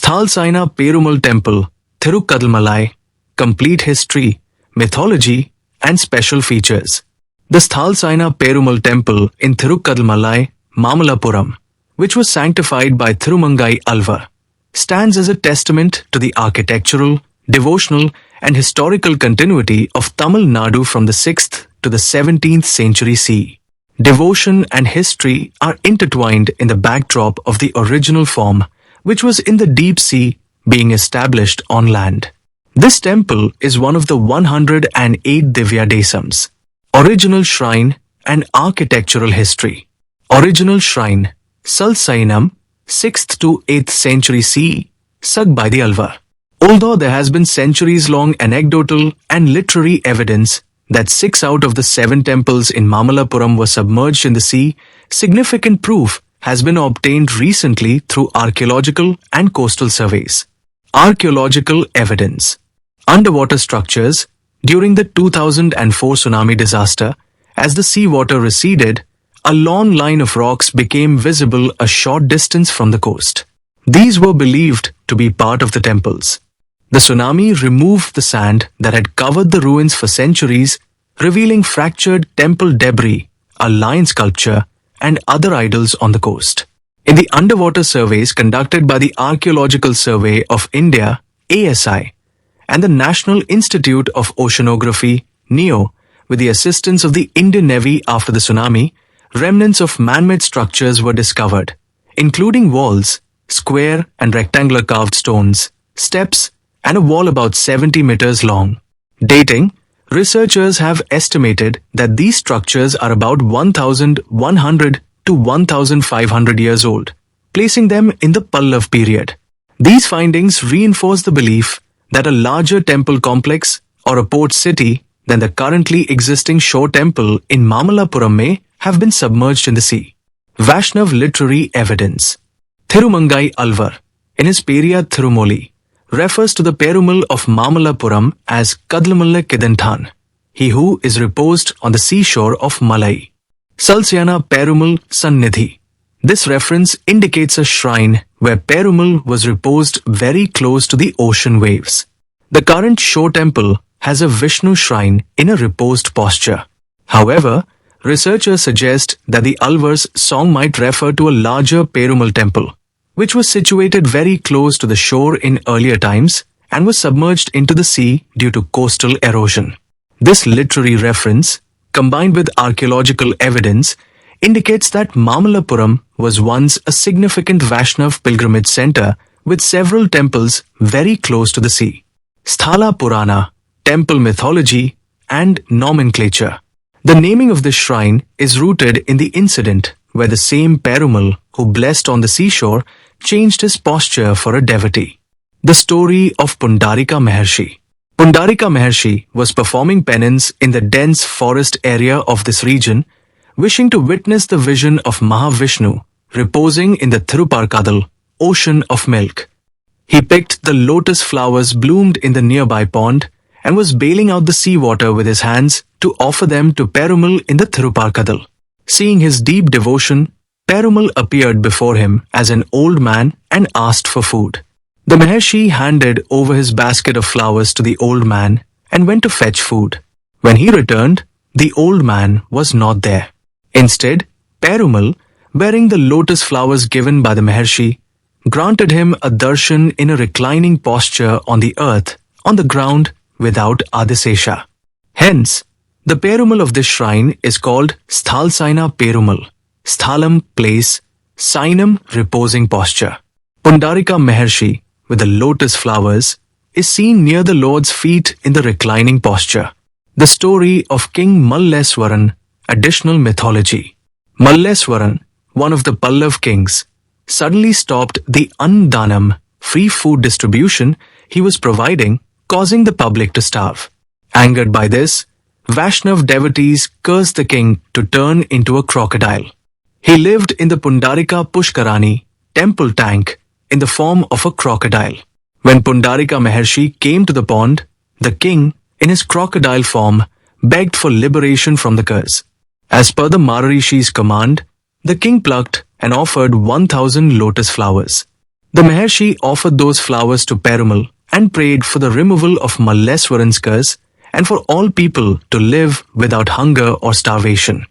Sthalasayana Perumal Temple, Thirukkadalmallai, complete history, mythology, and special features. The Sthalasayana Perumal Temple in Thirukkadalmallai, Mamallapuram, which was sanctified by Thirumangai Alwar, stands as a testament to the architectural, devotional, and historical continuity of Tamil Nadu from the 6th to the 17th century CE. Devotion and history are intertwined in the backdrop of the original form, which was in the deep sea, being established on land. This temple is one of the 108 Divya Desams. Original shrine and architectural history. Original shrine, Salasayanam, 6th to 8th century CE, sug by the Alwar. Although there has been centuries-long anecdotal and literary evidence that 6 out of the 7 temples in Mamallapuram were submerged in the sea, significant proof has been obtained recently through archaeological and coastal surveys. Archaeological evidence. Underwater structures. During the 2004 tsunami disaster, as the seawater receded, a long line of rocks became visible a short distance from the coast. These were believed to be part of the temples. The tsunami removed the sand that had covered the ruins for centuries, revealing fractured temple debris, a lion sculpture, and other idols on the coast. In the underwater surveys conducted by the Archaeological Survey of India, ASI, and the National Institute of Oceanography, NIO, with the assistance of the Indian Navy after the tsunami, remnants of man-made structures were discovered, including walls, square and rectangular carved stones, steps, and a wall about 70 meters long. Dating, researchers have estimated that these structures are about 1,100 to 1,500 years old, placing them in the Pallava period. These findings reinforce the belief that a larger temple complex or a port city than the currently existing shore temple in Mamallapuram may have been submerged in the sea. Vaishnav literary evidence. Thirumangai Alwar, in his Periya Thirumoli, refers to the Perumal of Mamallapuram as Kadlamalla Kidanthan, he who is reposed on the seashore of Malai. Sthalasayana Perumal Sannidhi. This reference indicates a shrine where Perumal was reposed very close to the ocean waves. The current shore temple has a Vishnu shrine in a reposed posture. However, researchers suggest that the Alwar's song might refer to a larger Perumal temple, which was situated very close to the shore in earlier times and was submerged into the sea due to coastal erosion. This literary reference, combined with archaeological evidence, indicates that Mamallapuram was once a significant Vaishnav pilgrimage center with several temples very close to the sea. Sthala Purana, temple mythology, and nomenclature. The naming of this shrine is rooted in the incident where the same Perumal who blessed on the seashore changed his posture for a devotee. The story of Pundarika Maharishi. Pundarika Maharishi was performing penance in the dense forest area of this region, wishing to witness the vision of Vishnu reposing in the Thirukkadal, ocean of milk. He picked the lotus flowers bloomed in the nearby pond and was bailing out the seawater with his hands to offer them to Perumal in the Thirukkadal. Seeing his deep devotion, Perumal appeared before him as an old man and asked for food. The Maharishi handed over his basket of flowers to the old man and went to fetch food. When he returned, the old man was not there. Instead, Perumal, bearing the lotus flowers given by the Maharishi, granted him a darshan in a reclining posture on the earth, on the ground, without Adisesha. Hence, the Perumal of this shrine is called Sthalasayana Perumal, Sthalam place, Sayanam reposing posture. Pundarika Maharishi, with the lotus flowers, is seen near the Lord's feet in the reclining posture. The story of King Malleswaran, additional mythology. Malleswaran, one of the Pallava kings, suddenly stopped the Andanam, free food distribution he was providing, causing the public to starve. Angered by this, Vaishnav devotees cursed the king to turn into a crocodile. He lived in the Pundarika Pushkarani, temple tank, in the form of a crocodile. When Pundarika Maharishi came to the pond, the king, in his crocodile form, begged for liberation from the curse. As per the Maharishi's command, the king plucked and offered 1,000 lotus flowers. The Maharishi offered those flowers to Perumal and prayed for the removal of Malleswaran's curse and for all people to live without hunger or starvation.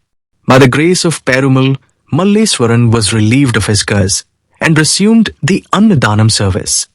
By the grace of Perumal, Malleswaran was relieved of his curse and resumed the Annadanam service.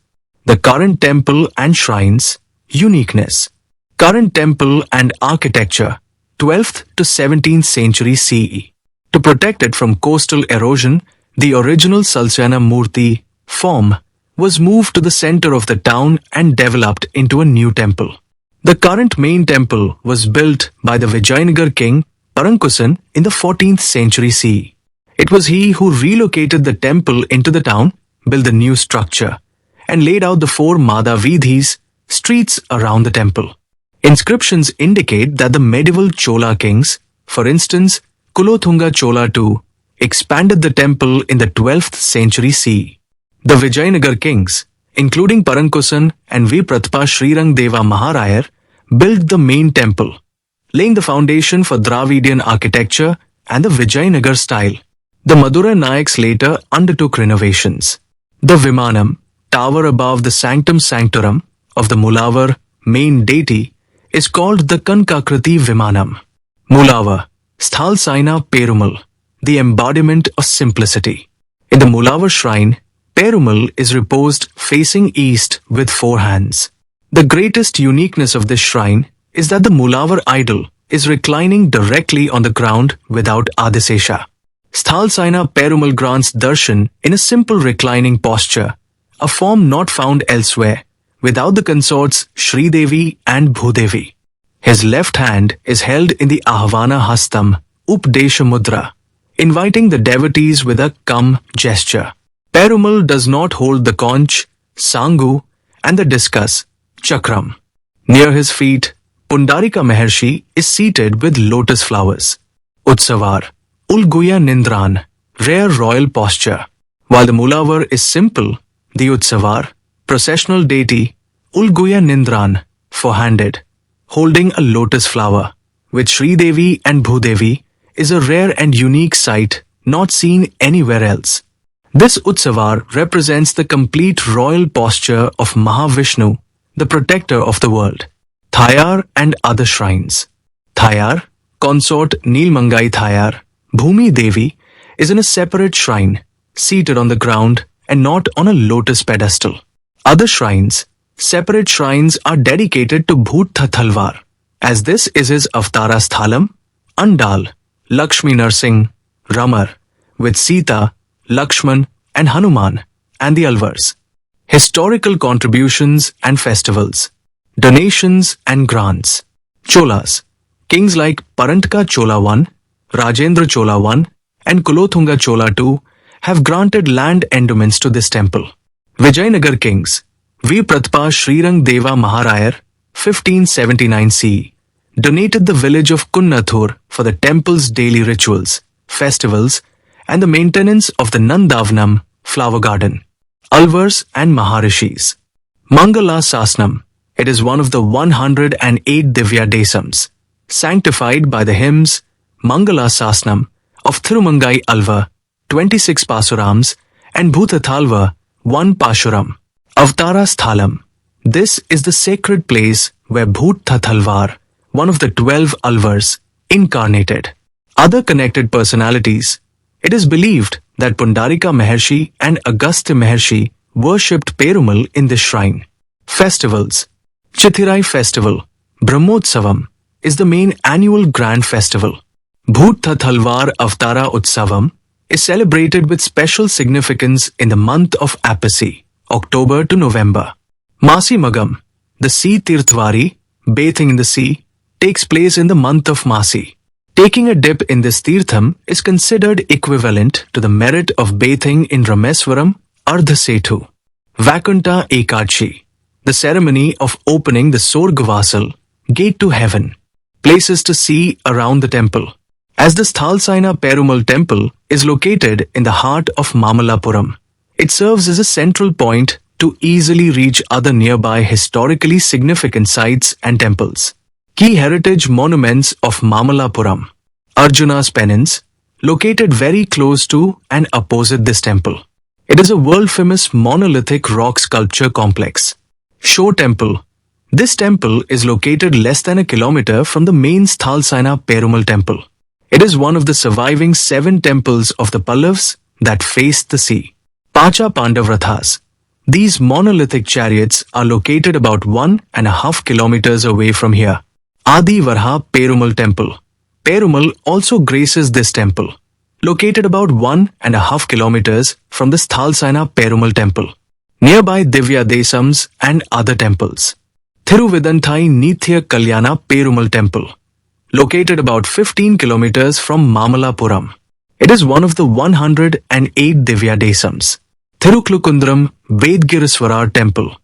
The current temple and shrines, uniqueness. Current temple and architecture, 12th to 17th century CE. To protect it from coastal erosion, the original Salasayanam Murti form was moved to the center of the town and developed into a new temple. The current main temple was built by the Vijayanagara king Parankusan in the 14th century CE. It was he who relocated the temple into the town, built the new structure, and laid out the 4 Mada Vidhis, streets around the temple. Inscriptions indicate that the medieval Chola kings, for instance, Kulothunga Chola II, expanded the temple in the 12th century CE. The Vijayanagara kings, including Parankusan and Vipratpa Srirang Deva Maharayar, built the main temple, laying the foundation for Dravidian architecture and the Vijayanagara style. The Madura Nayaks later undertook renovations. The Vimanam, tower above the Sanctum Sanctorum of the Mulavar, main deity, is called the Kankakriti Vimanam. Mulavar, Sthalasayana Perumal, the embodiment of simplicity. In the Mulavar shrine, Perumal is reposed facing east with 4 hands. The greatest uniqueness of this shrine is that the Mulavar idol is reclining directly on the ground without Adisesha. Sthalasayana Perumal grants darshan in a simple reclining posture, a form not found elsewhere, without the consorts Sridevi and Bhudevi. His left hand is held in the Ahvana Hastam, Updesha Mudra, inviting the devotees with a come gesture. Perumal does not hold the conch, sangu, and the discus, chakram. Near his feet, Pundarika Maharishi is seated with lotus flowers. Utsavar, Ulguya Nindran, rare royal posture. While the Mulavar is simple, the Utsavar, processional deity, Ulguya Nindran, four-handed, holding a lotus flower, with Sridevi and Bhudevi, is a rare and unique sight not seen anywhere else. This Utsavar represents the complete royal posture of Mahavishnu, the protector of the world. Thayar and other shrines. Thayar, consort Nilmangai Thayar, Bhumi Devi, is in a separate shrine, seated on the ground and not on a lotus pedestal. Other shrines, separate shrines, are dedicated to Bhoothathalwar, as this is his Avtara Sthalam, Andal, Lakshmi Narsingh, Ramar, with Sita, Lakshman and Hanuman, and the Alwars. Historical contributions and festivals. Donations and grants. Cholas. Kings like Parantka Chola I, Rajendra Chola I, and Kulothunga Chola II have granted land endowments to this temple. Vijayanagara kings, Vipratpa Srirang Deva Maharayar, 1579 CE, donated the village of Kunnathur for the temple's daily rituals, festivals, and the maintenance of the Nandavanam flower garden. Alwars and Maharishis. Mangala. It is one of the 108 Divya Desams, sanctified by the hymns Mangala Sasnam of Thirumangai Alwar, 26 Pasurams, and Bhoothathalwar, 1 Pashuram. Avtara Sthalam. This is the sacred place where Bhoothathalwar, one of the 12 Alwars, incarnated. Other connected personalities. It is believed that Pundarika Maharishi and Agastya Maharishi worshipped Perumal in this shrine. Festivals. Chithirai Festival, Brahmotsavam, is the main annual grand festival. Bhoothathalwar Avtara Utsavam is celebrated with special significance in the month of Apasi, October to November. Masi Magam, the sea Tirthwari, bathing in the sea, takes place in the month of Masi. Taking a dip in this Tirtham is considered equivalent to the merit of bathing in Rameswaram Ardhasetu. Vakunta Ekadshi, the ceremony of opening the Sorgavasal, gate to heaven, places to see around the temple. As the Sthalasayana Perumal temple is located in the heart of Mamallapuram, it serves as a central point to easily reach other nearby historically significant sites and temples. Key heritage monuments of Mamallapuram. Arjuna's penance, located very close to and opposite this temple. It is a world-famous monolithic rock sculpture complex. Shore Temple. This temple is located less than a kilometer from the main Sthalasayana Perumal temple. It is one of the surviving 7 temples of the Pallavas that faced the sea. Pacha Pandavrathas. These monolithic chariots are located about 1.5 kilometers away from here. Adi Varha Perumal Temple. Perumal also graces this temple, located about 1.5 kilometers from the Sthalasayana Perumal temple. Nearby Divya Desams and other temples. Thiruvidanthy Nithya Kalyana Perumal temple, located about 15 kilometers from Mamallapuram. It is one of the 108 Divya Desams. Thirukkadalmallai Vedgiriswarar temple,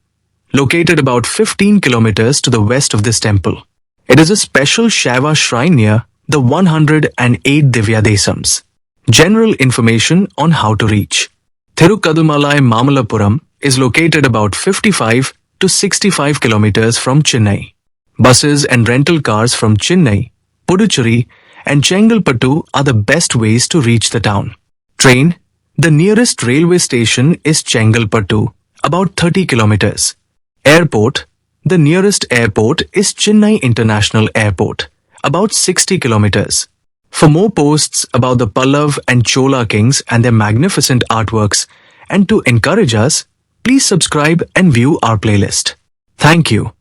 located about 15 kilometers to the west of this temple. It is a special Shaiva shrine near the 108 Divya Desams. General information on how to reach. Thirukkadalmallai Mamallapuram is located about 55 to 65 kilometers from Chennai. Buses and rental cars from Chennai, Puducherry and Chengalpattu are the best ways to reach the town. Train. The nearest railway station is Chengalpattu, about 30 kilometers. Airport. The nearest airport is Chennai International Airport, about 60 kilometers. For more posts about the Pallava and Chola kings and their magnificent artworks, and to encourage us, please subscribe and view our playlist. Thank you.